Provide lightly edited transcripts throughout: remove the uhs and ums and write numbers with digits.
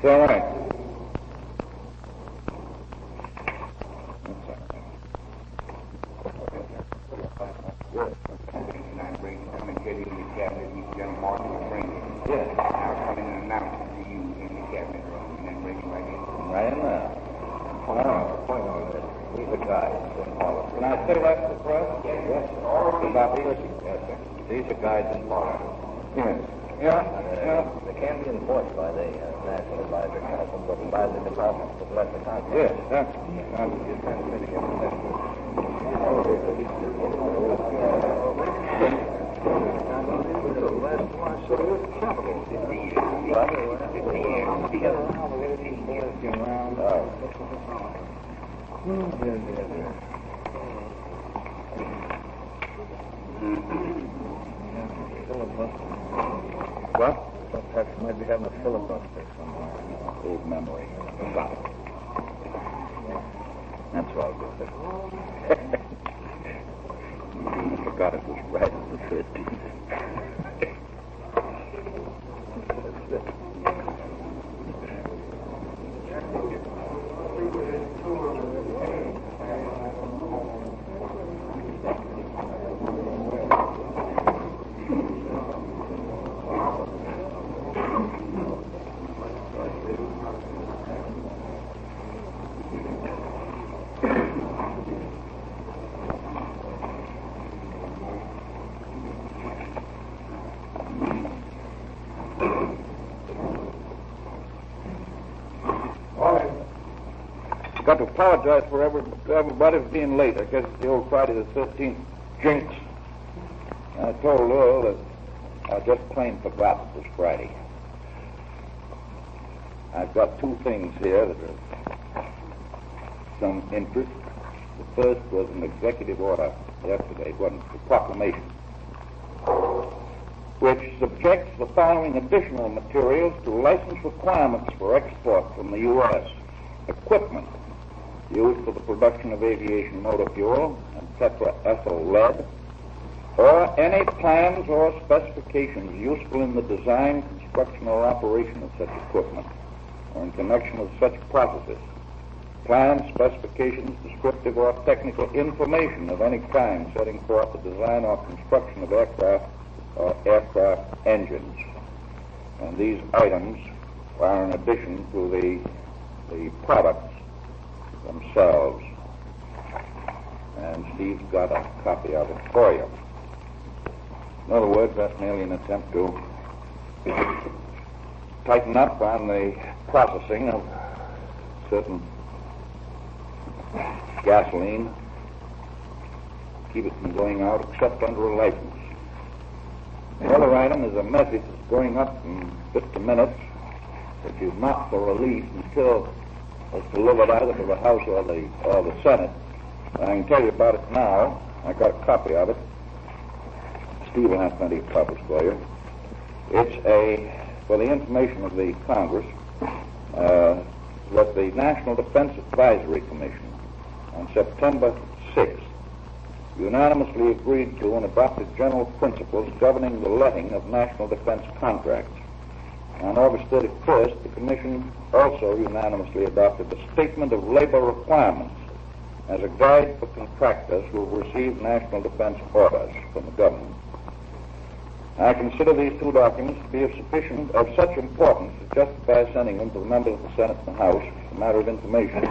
all right. Right in there. Point on this. These are guides in Parliament. Can I say that to the press? Yes, sir. About this? Yes, sir. These are guides in Parliament. Yes. Yeah. They can be enforced by the National Advisory Council, but by the Department of Lesser Content. Yes, that's What? Perhaps might be having a filibuster somewhere. Old memory. Stop it. That's all good. I forgot it was right on the 13th. Got to apologize for everybody for being late. I guess it's the old Friday the 13th jinx. I told Earl that I just plain forgot it was Friday. I've got two things here that are some interest. The first was an executive order yesterday, it wasn't a proclamation, which subjects the following additional materials to license requirements for export from the U.S. Equipment used for the production of aviation motor fuel and tetraethyl lead, or any plans or specifications useful in the design, construction, or operation of such equipment, or in connection with such processes. Plans, specifications, descriptive or technical information of any kind setting forth the design or construction of aircraft or aircraft engines. And these items are in addition to the products themselves. And Steve's got a copy of it for you. In other words, that's merely an attempt to tighten up on the processing of certain gasoline, keep it from going out except under a license. The other item is a message that's going up in just a minute, which is not for release until it's delivered either to the House or the Senate. And I can tell you about it now. I got a copy of it. Steve will have plenty of copies for you. It's for the information of the Congress, that the National Defense Advisory Commission on September 6th unanimously agreed to and adopted general principles governing the letting of national defense contracts. On August 31st, the Commission also unanimously adopted the Statement of Labor Requirements as a guide for contractors who have received national defense orders from the government. I consider these two documents to be of such importance to justify sending them to the members of the Senate and the House as a matter of information.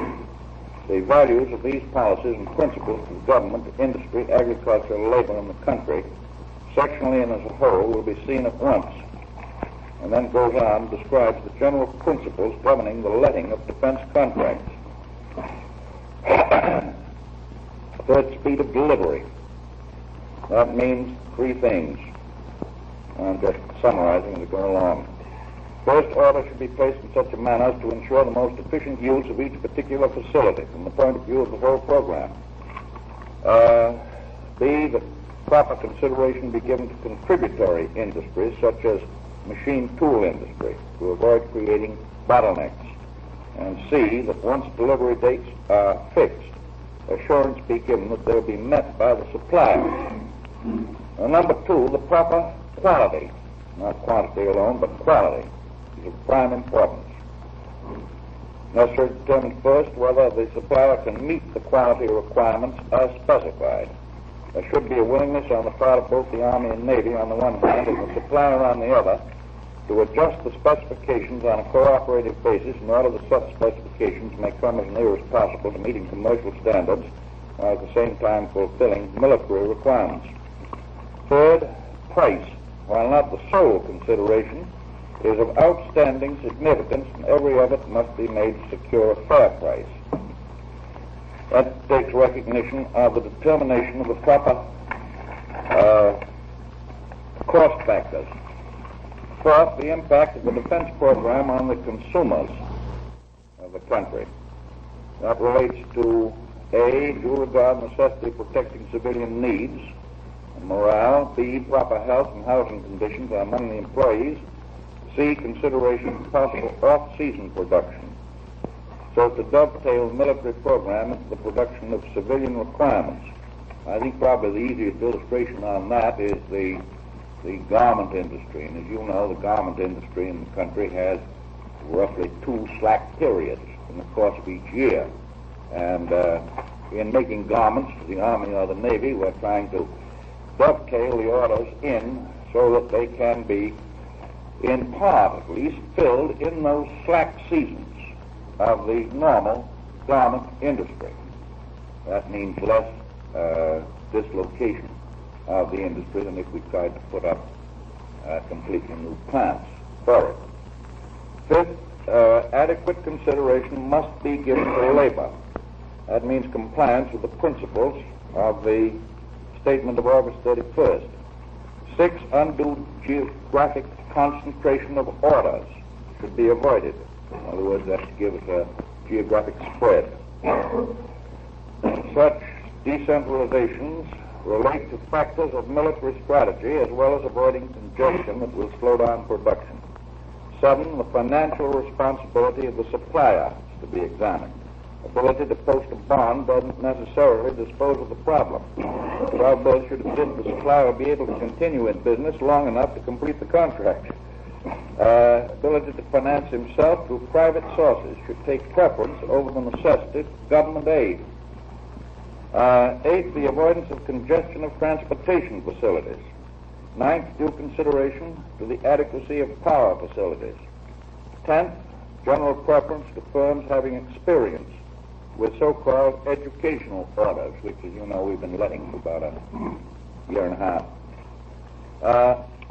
The values of these policies and principles to the government, industry, agriculture, and labor in the country, sectionally and as a whole, will be seen at once. And then goes on, describes the general principles governing the letting of defense contracts. Third, speed of delivery. That means three things. I'm just summarizing as we go along. First, orders should be placed in such a manner as to ensure the most efficient use of each particular facility from the point of view of the whole program. B, that proper consideration be given to contributory industries such as machine tool industry to avoid creating bottlenecks. And C, that once delivery dates are fixed, assurance be given that they'll be met by the supplier. And number two, the proper quality, not quantity alone, but quality, is of prime importance. Necessary to determine first whether the supplier can meet the quality requirements as specified. There should be a willingness on the part of both the Army and Navy on the one hand and the supplier on the other to adjust the specifications on a cooperative basis in order that such specifications may come as near as possible to meeting commercial standards while at the same time fulfilling military requirements. Third, price, while not the sole consideration, is of outstanding significance, and every effort must be made to secure a fair price. That takes recognition of the determination of the proper cost factors. Fourth, the impact of the defense program on the consumers of the country. That relates to A, due regard and necessity of protecting civilian needs and morale, B, proper health and housing conditions among the employees, C, consideration of possible off-season production, so to dovetail the military program into the production of civilian requirements. I think probably the easiest illustration on that is the garment industry. And as you know, the garment industry in the country has roughly 2 slack periods in the course of each year. And in making garments for the Army or the Navy, we're trying to dovetail the orders in so that they can be, in part at least, filled in those slack seasons of the normal garment industry. That means less dislocation of the industry than if we tried to put up completely new plants for it. Fifth, adequate consideration must be given to labor. That means compliance with the principles of the statement of August 31st. 6, undue geographic concentration of orders should be avoided. In other words, that should give us a geographic spread. Such decentralizations relate to factors of military strategy as well as avoiding congestion that will slow down production. 7, the financial responsibility of the supplier is to be examined. Ability to post a bond doesn't necessarily dispose of the problem. 12 bills should insist the supplier will be able to continue in business long enough to complete the contract. Ability to finance himself through private sources should take preference over the necessity of government aid. 8, the avoidance of congestion of transportation facilities. 9th, due consideration to the adequacy of power facilities. 10th, general preference to firms having experience with so-called educational orders, which, as you know, we've been letting for about a year and a half.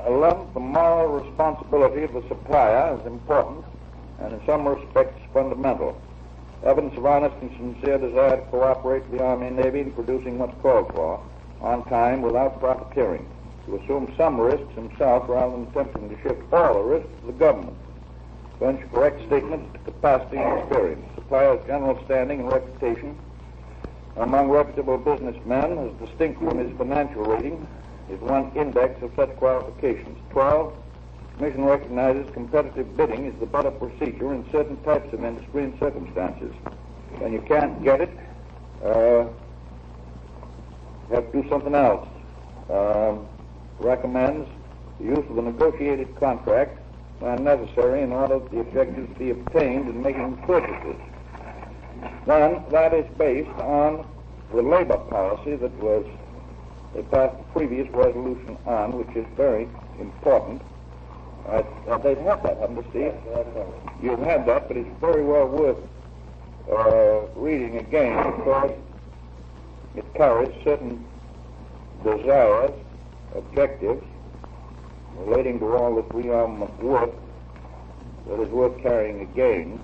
11th, the moral responsibility of the supplier is important and in some respects fundamental. Evidence of honest and sincere desire to cooperate with the Army and Navy in producing what's called for on time without profiteering, to assume some risks himself rather than attempting to shift all the risks to the government. Furnish correct statements to capacity and experience. Supplier's general standing and reputation among reputable businessmen, as distinct from his financial rating, is one index of such qualifications. 12, the Commission recognizes competitive bidding is the better procedure in certain types of industry and circumstances. When you can't get it, you have to do something else. Recommends the use of a negotiated contract when necessary in order that the objectives be obtained in making purchases. Then that is based on the labor policy that was they passed the previous resolution on, which is very important. They've had that, haven't they, Steve? You've had that, but it's very well worth reading again because it carries certain desires, objectives, relating to all this rearmament work that is worth carrying again.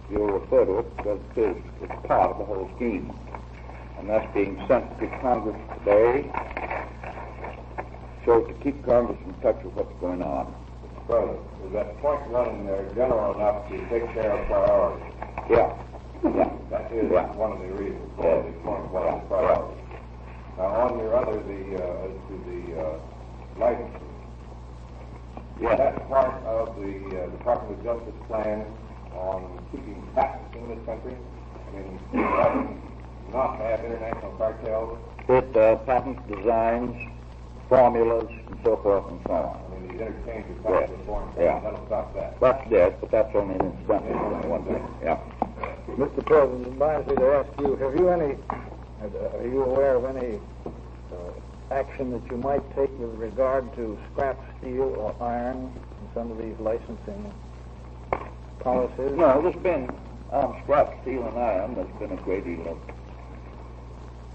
You'll refer to it because it's part of the whole scheme. And that's being sent to Congress today, so to keep Congress in touch with what's going on. Brother, is that point one general enough to take care of priorities? Yeah. That is one of the reasons for the point one is priorities. Now, on your other, as to the licensing, that's part of the Department of Justice plan on keeping patents in this country. I mean, not have international cartels. It patents designs formulas and so forth and so on. I mean, the interchange of facts and forms, that'll stop that. That's dead, but that's only an incidental one thing. Yeah. Mr. President, it reminds me to ask you, are you aware of any action that you might take with regard to scrap steel or iron in some of these licensing policies? No, there's been scrap steel and iron. There's been a great deal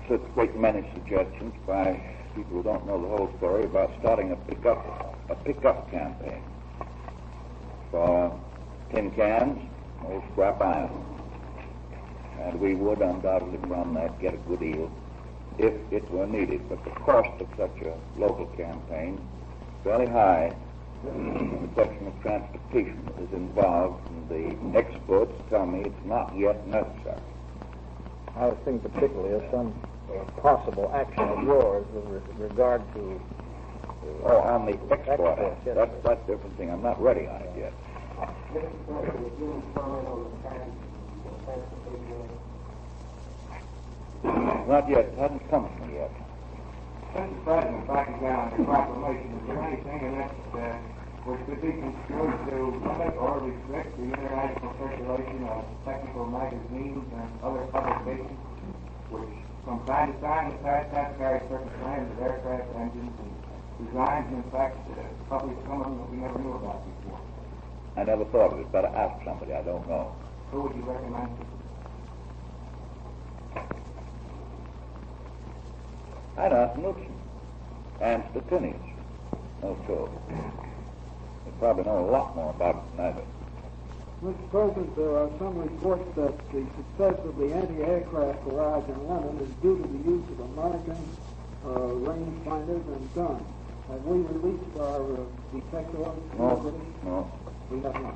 of, great many suggestions by people who don't know the whole story about starting a pickup campaign for tin cans, old scrap iron. And we would undoubtedly from that get a good deal if it were needed. But the cost of such a local campaign is fairly high. The question of transportation is involved, and the experts tell me it's not yet necessary. I was thinking particularly of some possible action of yours with regard to... on the export. Yes, that's a different thing. I'm not ready on it yet. Not yet. It hasn't come to me yet. Mr. President, back again on the proclamation, is there anything in it which could be construed to limit or restrict the international circulation of technical magazines and other publications, which from time to time the past have carried certain plans of aircraft engines and designs, and in fact publish some of them that we never knew about before? I never thought of it. Better ask somebody. I don't know. Who would you recommend? I'd ask Newton and Stettinius. No, so. They probably know a lot more about it than I do. Mr. President, there are some reports that the success of the anti-aircraft barrage in London is due to the use of American rangefinders and guns. Have we released our detectors? No. We have not.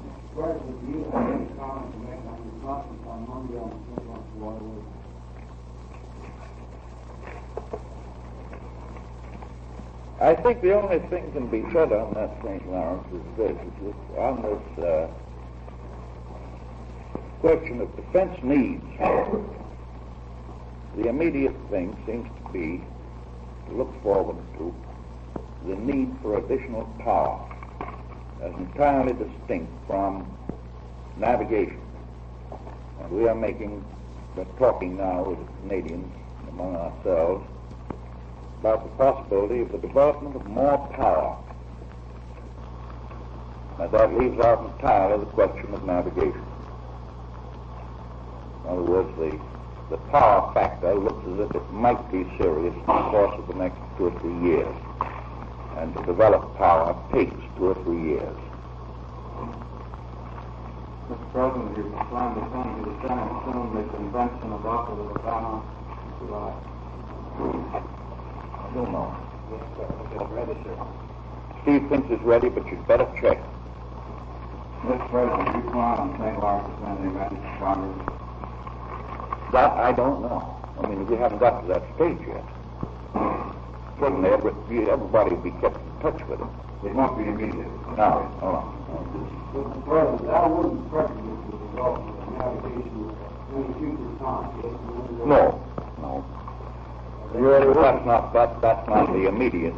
Mr. President, do you have any comment to make on your conference on Monday on the waterways? I think the only thing can be said on that, St. Lawrence, is this. On this question of defense needs, the immediate thing seems to be to look forward to the need for additional power as entirely distinct from navigation. And we're talking now with the Canadians among ourselves about the possibility of the development of more power. Now that leaves out entirely the question of navigation. In other words, the power factor looks as if it might be serious in the course of the next 2 or 3 years. And to develop power takes 2 or 3 years. Mr. President, you plan to send to the Senate soon the convention about the Alabama in July. I don't know. Steve thinks it's ready, but you'd better check. Mr. President, you plan on St. Lawrence to send the amendment to Congress? That I don't know. I mean, we haven't got to that stage yet. Certainly, everybody will be kept in touch with it. It won't be immediate. No, hold on. Mr. President, that wouldn't prejudice the result of the navigation in any future time. No. That's not the immediate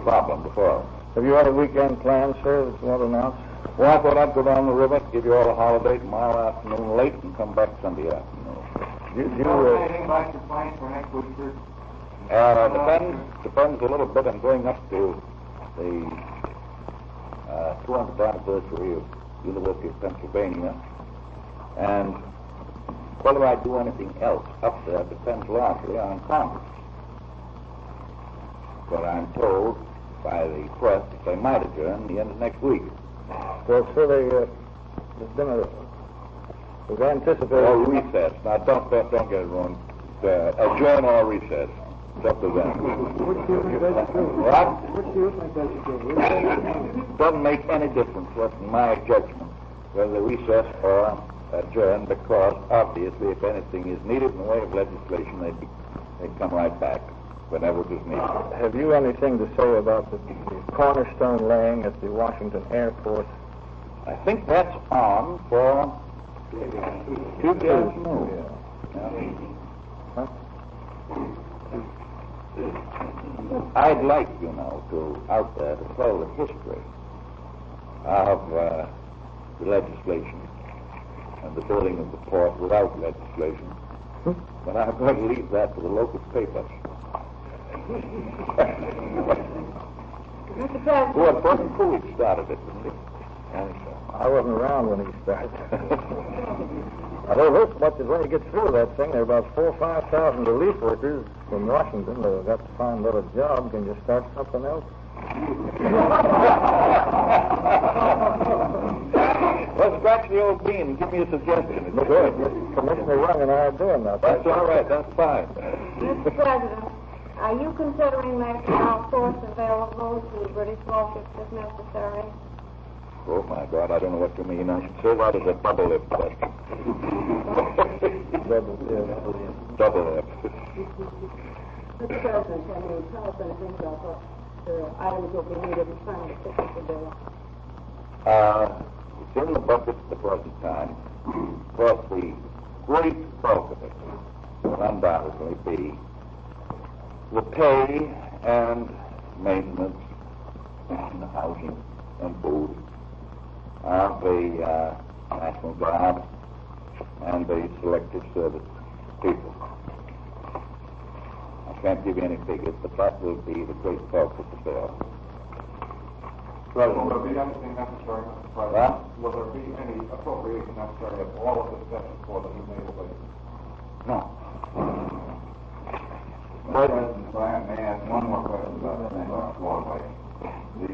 problem before us. Have you had a weekend plan, sir, that you want to announce? Well, I thought I'd go down the river, give you all a holiday tomorrow afternoon late, and come back Sunday afternoon. Anything about your plans for next week, sir? Depends a little bit. I'm going up to the 200th anniversary of University of Pennsylvania, and whether I do anything else up there depends largely on Congress. But I'm told by the press that they might adjourn the end of next week. Well, sir, there's been was anticipated... Or recess. Now, don't get it wrong. Adjourn or recess. It's up to them. Which do you think they should do? What? Which do you think they should do? Doesn't make any difference, in my judgment, whether recess or adjourn, because obviously, if anything is needed in the way of legislation, they'd come right back whenever it is needed. Have you anything to say about the cornerstone laying at the Washington airport? I think that's on for Tuesday afternoon. Yeah. Huh? I'd like, you know, out there to tell the history of the legislation and the building of the port without legislation, but I'm going to leave that to the local papers. Mr. President. Well, President Coolidge started it, didn't he? I wasn't around when he started. I don't know so much as when you get through that thing, there are about 4,000 or 5,000 relief workers from Washington that have got to find another job. Can you start something else? Well, scratch the old bean and give me a suggestion. Good. Commissioner Young and I are doing that. That's all right. That's fine. Mr. President, are you considering making our force available to British forces if necessary? Oh, my God, I don't know what you mean. I should say that as a double-lip question. Double-lip. Mr. President, can you tell us anything about what items will be needed in trying to fix the bill? It's in the budget at the present time, but the great bulk of it will undoubtedly be the pay and maintenance and housing and food of the National Guard and the Selective Service people. I can't give you any figures, but that will be the great bulk of the bill. Will there be anything necessary, Mr. President? Huh? Will there be any appropriation necessary if all of this deficit for the made away? No. President, if I may ask one more question about the St. Lawrence waterway.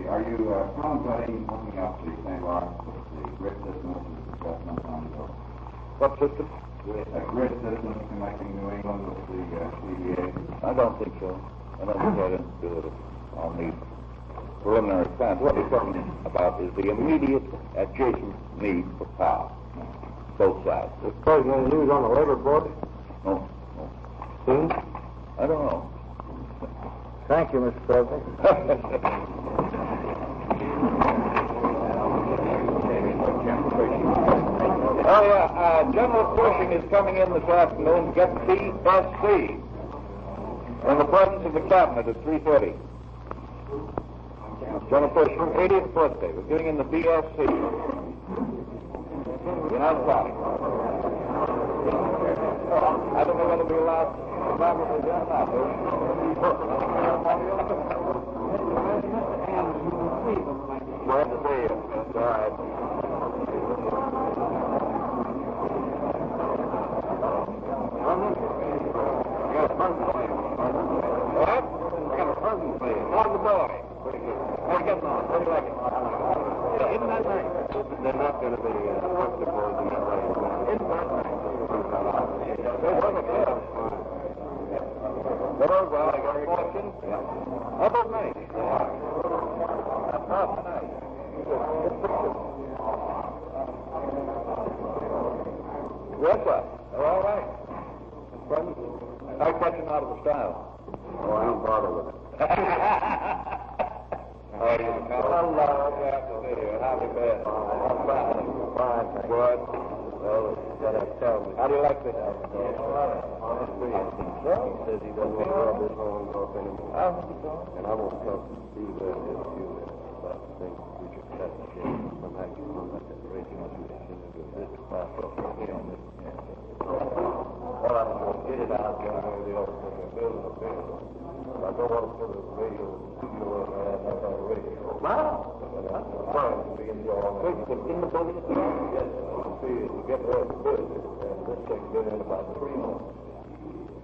Are you contemplating hooking up the St. Lawrence with the grid system which is discussed on the What system? A grid system connecting New England with the CBA? I don't think so. I don't think I didn't do it on the preliminary plans. What we're talking about is the immediate adjacent need for power. Both sides. Is President News on the labor board? No. Soon? I don't know. Thank you, Mr. President. Oh, yeah. General Cushing is coming in this afternoon to get BSC in the presence of the cabinet at 3:30. General Cushing, 80th birthday. We're giving in the BSC. United Party. I don't know whether we're allowed to probably do that. Glad to see you. That's all right. What? Got a present for you. How's the boy? Pretty good. How you getting on? How do you like it? Yeah, isn't that nice? They're not going to be comfortable in that way. Isn't that nice? Well, I got a fortune. How about nice? That's not nice. Yes, sir. All right. I'm catching out of the style. Oh, I don't bother with it. How are you? Hello, good afternoon. How have you been? I'm fine. Fine. Good. Well, how do you like this? Honestly, I think so. He says he doesn't want to rub his horns off anymore. And I won't talk to Steve in a few minutes about the things we should set to get some action on that radio commission and do this class up on him. Well, I'm going to get it out one way or the other when they're building a building. I don't want to put a radio studio in there and not have a radio. Wow. That's fine to be in the building. Yes, you see, you get ready to build it, and this thing's been in about 3 months.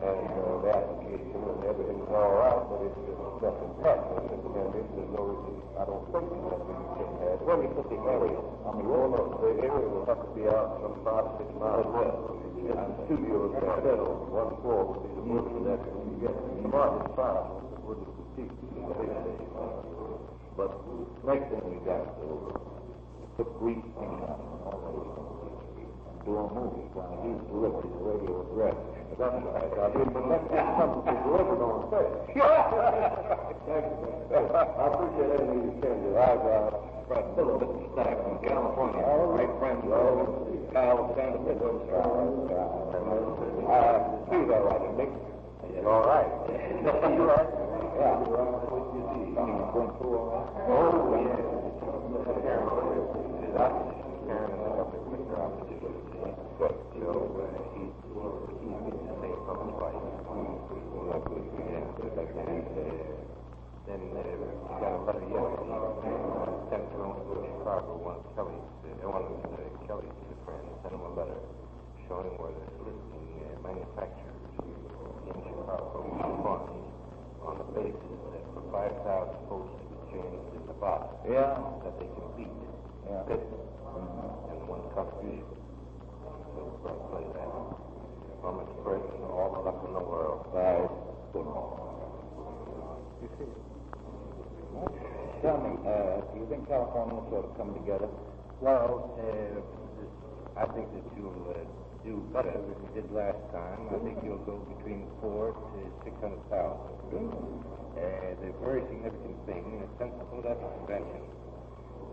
And the application and everything's all right, but it's just nothing happening. And there's no reason, I don't think that we can have. Where do you put the area? I mean, well, no, the area will have to be out some 5 or 6 miles west. And the studios are settled. 1 floor would be the most of that. You get the market size, it wouldn't compete with the big thing. But Next thing we got to do is put grease paint on it and all those things. Do a movie while he's delivering the radio address. that's right. I mean, but that's something to deliver on first. Thank you. I appreciate everything you can do. I've Philip Stack from California. Great friends of Kyle Sanders. He's all right, Nick. All right. You are? Yeah. Oh, yeah. Then got a letter yesterday. Sent to him to go to Chicago. One of Kelly's friends sent him a letter showing where they're soliciting manufacturers in Chicago for funds on the basis that for 5,000 votes exchanged in Nevada, that they can beat Pitt and one contribution. So we're going to play that. Well, Mr. President, all the luck in the world. You see. Tell me, do you think California sort of come together? Well, I think that you'll do better than you did last time. I think you'll go between 400,000 to 600,000. The very significant thing, and it's sensible at the convention,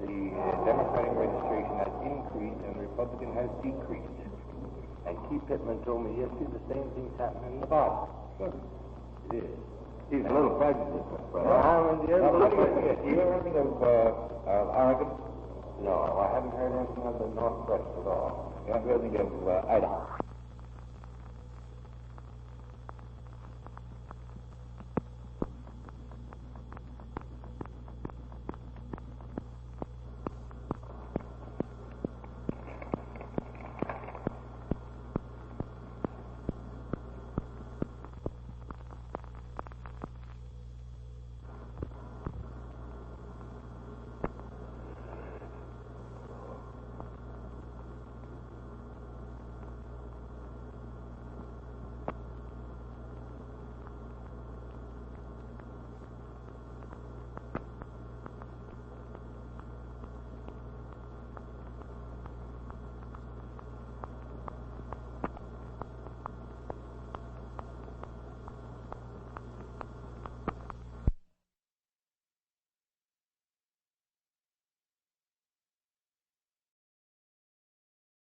the Democratic registration has increased and the Republican has decreased. And Keith Pittman told me yesterday the same thing's happening in Nevada. It is. He's a little prejudiced, Mr. President. Do you hear anything of Oregon? No, I haven't heard anything of the Northwest at all. You haven't heard anything of Idaho?